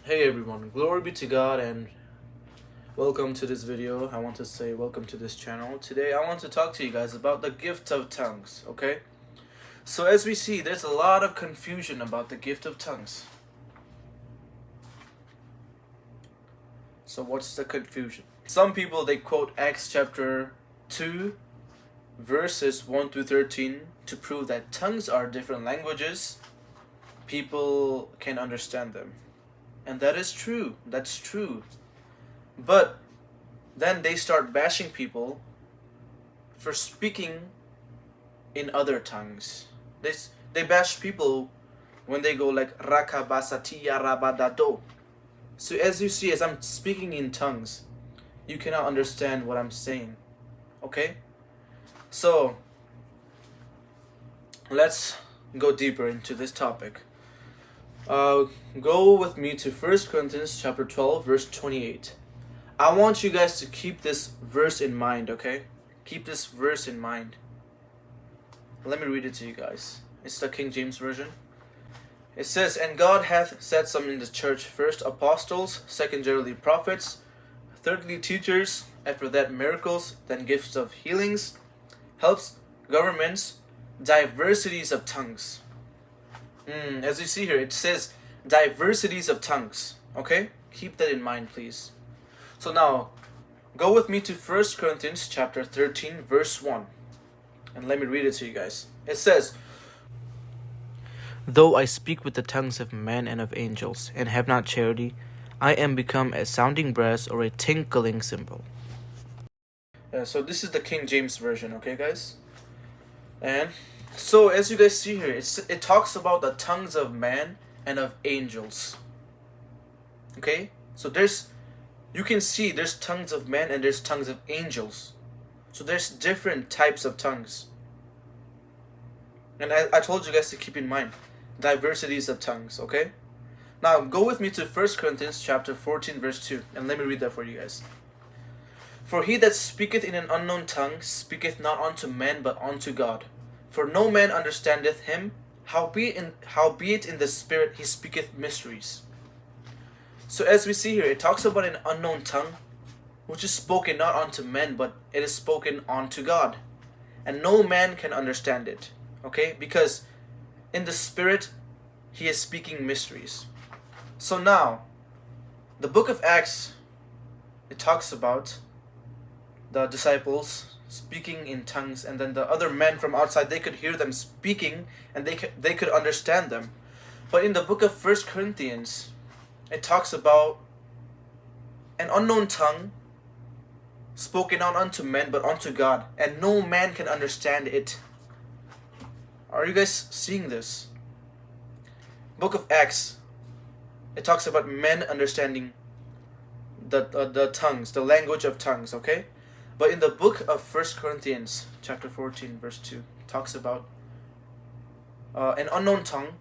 Hey everyone, glory be to God and welcome to this video. I want to say welcome to this channel. Today I want to talk to you guys about the gift of tongues, okay? So as we see, there's a lot of confusion about the gift of tongues. So what's the confusion? Some people, they quote Acts chapter 2 verses 1 through 13 to prove that tongues are different languages. People can understand them. And that is true. That's true. But then they start bashing people for speaking in other tongues. They bash people when they go like rakabasatiya rabadado. So as you see, as I'm speaking in tongues, you cannot understand what I'm saying. Okay? So let's go deeper into this topic. Go with me to 1 Corinthians chapter 12 verse 28. I want you guys to keep this verse in mind, okay? Keep this verse in mind. Let me read it to you guys. It's the King James Version. It says, "And God hath set some in the church, first apostles, secondarily prophets, thirdly teachers, after that miracles, then gifts of healings, helps, governments, diversities of tongues." As you see here, it says diversities of tongues. Okay? Keep that in mind, please. So now, go with me to 1 Corinthians chapter 13, verse 1. And let me read it to you guys. It says, "Though I speak with the tongues of men and of angels, and have not charity, I am become a sounding brass or a tinkling cymbal." So this is the King James Version, okay guys? And so as you guys see here, it talks about the tongues of man and of angels. Okay? So you can see there's tongues of men and there's tongues of angels. So there's different types of tongues. And I told you guys to keep in mind diversities of tongues, okay? Now go with me to 1 Corinthians chapter 14 verse 2 and let me read that for you guys. "For he that speaketh in an unknown tongue speaketh not unto men but unto God. For no man understandeth him, howbeit in the spirit he speaketh mysteries." So as we see here, it talks about an unknown tongue, which is spoken not unto men, but it is spoken unto God. And no man can understand it. Okay? Because in the spirit, he is speaking mysteries. So now, the book of Acts, it talks about the disciples speaking in tongues, and then the other men from outside, they could hear them speaking and they could understand them. But in the book of 1 Corinthians, it talks about an unknown tongue spoken not unto men but unto God, and no man can understand it. Are you guys seeing this? Book of Acts, it talks about men understanding the tongues, the language of tongues, okay? But in the book of 1 Corinthians chapter 14 verse 2, it talks about an unknown tongue.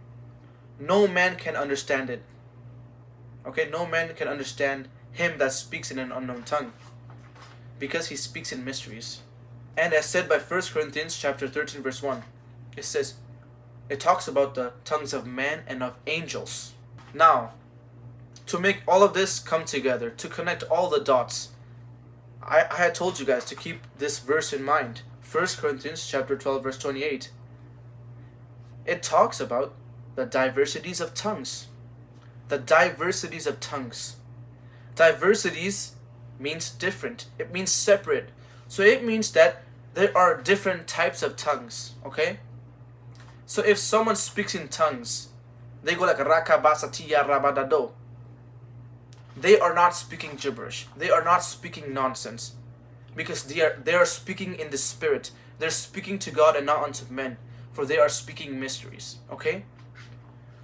No man can understand it. Okay, no man can understand him that speaks in an unknown tongue, because he speaks in mysteries. And as said by 1 Corinthians chapter 13 verse 1, it talks about the tongues of man and of angels. Now, to make all of this come together, to connect all the dots, I had told you guys to keep this verse in mind. 1 Corinthians chapter 12 verse 28. It talks about the diversities of tongues. The diversities of tongues. Diversities means different. It means separate. So it means that there are different types of tongues. Okay? So if someone speaks in tongues, they go like rakabasatiya rabadado. They are not speaking gibberish. They are not speaking nonsense. Because they are speaking in the spirit. They're speaking to God and not unto men. For they are speaking mysteries. Okay?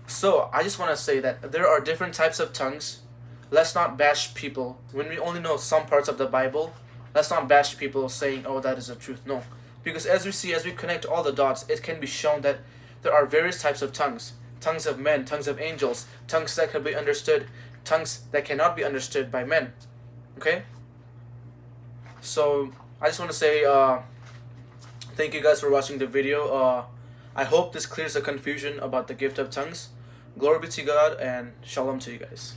So I just want to say that there are different types of tongues. Let's not bash people. When we only know some parts of the Bible, let's not bash people saying, "Oh, that is the truth." No. Because as we see, as we connect all the dots, it can be shown that there are various types of tongues. Tongues of men, tongues of angels, tongues that can be understood, tongues that cannot be understood by men. Okay? So I just want to say thank you guys for watching the video. I hope this clears the confusion about the gift of tongues. Glory be to God and shalom to you guys.